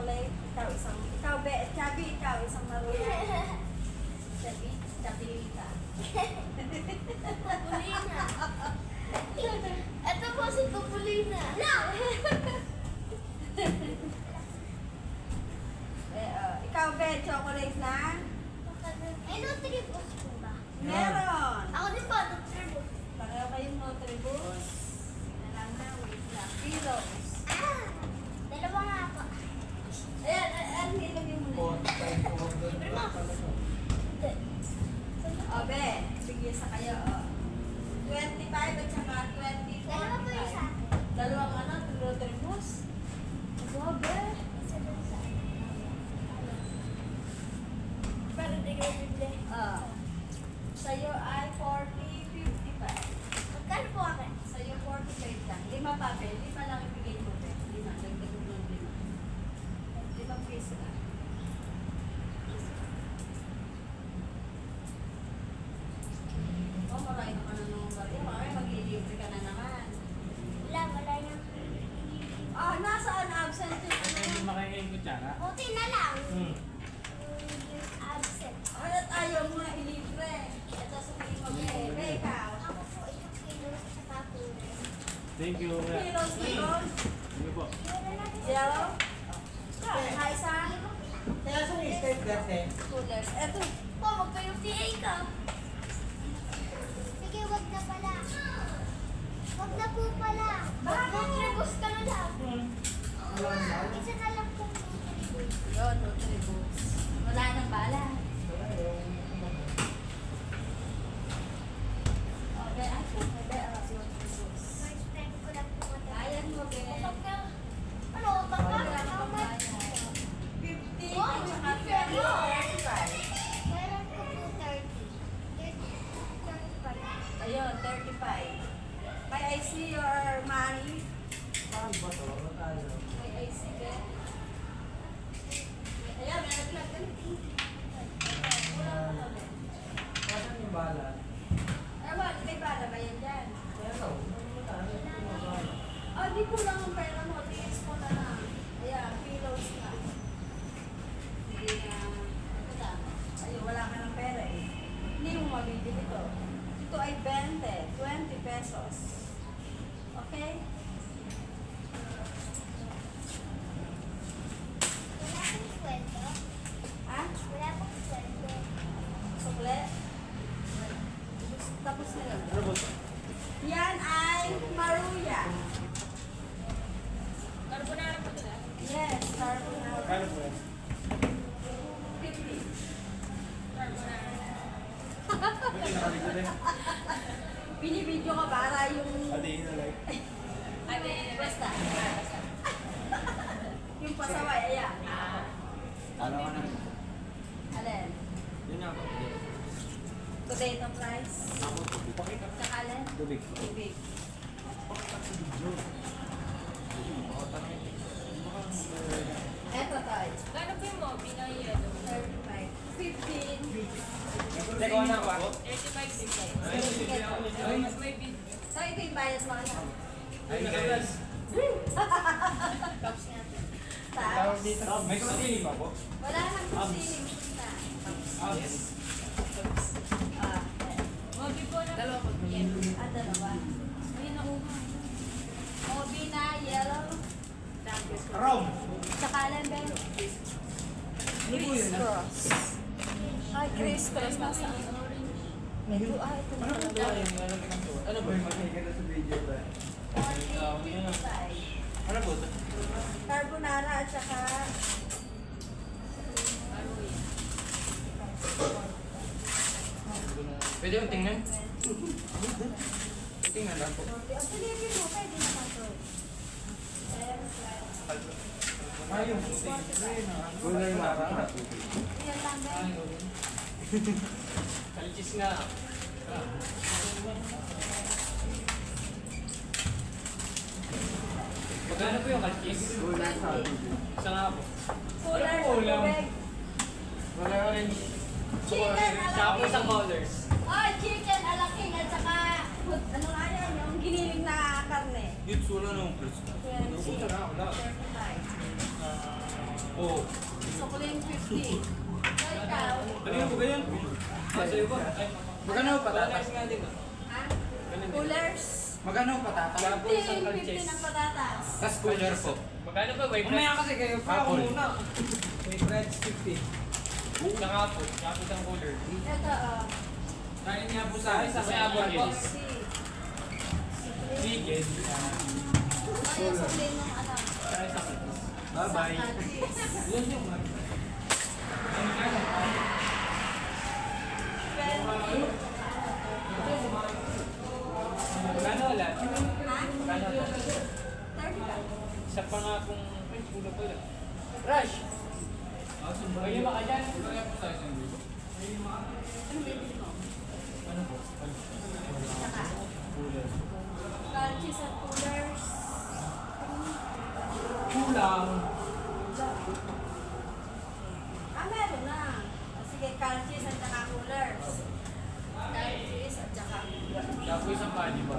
chocolate. Ikaw, Chubby, ikaw, isang maruya. Chubby Lita. Tupulina. Ito po si Tupulina. No! Ikaw, chocolate na? Ay, Nutribus po ba? Meron. Ako din po, Nutribus. Pareho kayong Nutribus. Alam na, wait lang. Pillows. Dalawa nga po. Ayan, ilagay mo na. Libre mo. Be, bigyan sa kayo. 25 at saka 24. Dalawa po yung sa akin. Dalawang Nutribus. Be. Isa dun sa akin. Pero di ko bibili. Sa'yo ay 40, 55. Magkano po akin? Sa'yo 45 lang. 5 pa, Be. 5 lang ibigay mo, Be. 5. Dagdag mo ng 5. 5 piso lang. Marami ka na nung barya. Mamaya mag-i-delivery ka na naman. Wala yung... Nasaan absent yung Hindi makakain kutsara. Buti na lang. Hmm. Absent. At ayaw mo na ilibre. Ito sabihin mo, Be, ikaw. Ako po, isang kilo sa kapunan. Thank you. Kilos na yun. Thank you po. Yellow. Hi, Sam. Kaya sa estate dati, Coolers. Eto. Po, wag kayong TA ka. Sige, wag na pala. Wag na po pala. Bakit? Nutribus ka na lang. wala na. Isa na lang po Nutribus. Yun, Nutribus. Wala nang bala. Okay, ay, Be, Nutribus. First time ko lang po matapos. Ayan mo, Be. Utang ka. Ano, utang ka? Wala How nang much? bayad. 50 Wow, at saka 50. 35. Meron ko po 30. 35. Ayun, 35. May I see your money? Saan ba ito? Ano tayo? May I see, Be. Ayan, may naglag. Wala na kami. Saan yung bala? Ewan, may bala ba yan dyan? Pero, ano tayo? Yung bala. Di ko lang ang pera mo. Tingis mo na lang. Ayan, pillows na. Hindi na, ito na. Ayun, wala ka ng pera eh. Hindi mo mabibili ito. Ito ay 20 pesos. Okay? Wala pong kwento. Ha? Wala pong kwento. Sukle? Tapos na yun. Ano po? Yan ay maruya. Carbonara po ito Yes, carbonara. Kano po yan? 50. Buti nakaligod eh. Binibidyo ka para yung... Adihin na like. Basta. Yung pasaway, ayan. Kala ko na. Alin? Yun na ako. Potato fries. Ako, tubig. Pakita. Tsaka alin? Tubig. Tubig. Eto tayo. Gano'n po yung Moby na yellow? 35. 15. Teka, wala pa. 35 din po. Ay, Mas may bid. So, ito yung bayad mo, ano? Ay, guys. Cups natin. Tawag Tax. dito. May kusini pa po? Wala nang kusiling. Ah, yes. Moby po na. Dalawa po. Dalawa. Ayun na una. Moby na yellow. Rom. Tsaka alin, Ben? Criss Cross. Ay, Criss Cross. Nasaan? Ito, ito na. Ano ba yung lalagyan ng tuwa? Ano ba yung Makikita sa video ba? 40, 55. Ano po ito? Carbonara at saka Pwede yung tingnan? Tingnan lang po. ang pilipin mo, pwede naman to. Ay, yung gulay na para. Yan lang, Ben. Kalichis nga. Magkano po yung kalichis? Gulay sa Isa nga po. Cooler sa Ulam. tubig. Wala orange. Chicken Tsaka po alaking. sa colors. Oh, chicken alaking at saka ano nga yan, yung giniling na karne. Dito wala namang plus. 20. Wala, wala. 35. Oo. Gusto ko lang yung 50. So, ikaw? Ano yung ba yan? Sa'yo ba? Ay, Magkano patatas? nga din ah. Ha? Ganun din. Coolers? Magkano patatas? Labo isang 50 kalches. ng patatas. Tas cooler po. Magkano ba? Wait, Mamaya kasi kayo pa ako Apple. muna. May friends 50. Saka po. Saka po isang cooler. Ito, Kain niya po sa Ay, sa may apple. si. Chicken. Ayaw sa plane ng ano. Saka isang kalches. Bye-bye. Sa kalches. Yun yung Magkano wala? Ha? Magkano wala? 35. Isa pa nga pong ulo ko lang. Rush! May lima ka dyan? Ano bibili mo? Ano po? Saka. Cooler. Kalches at coolers. Kulang. Meron na. Sige, kalches at saka coolers. Kalches at saka coolers. Saka po isang body ba?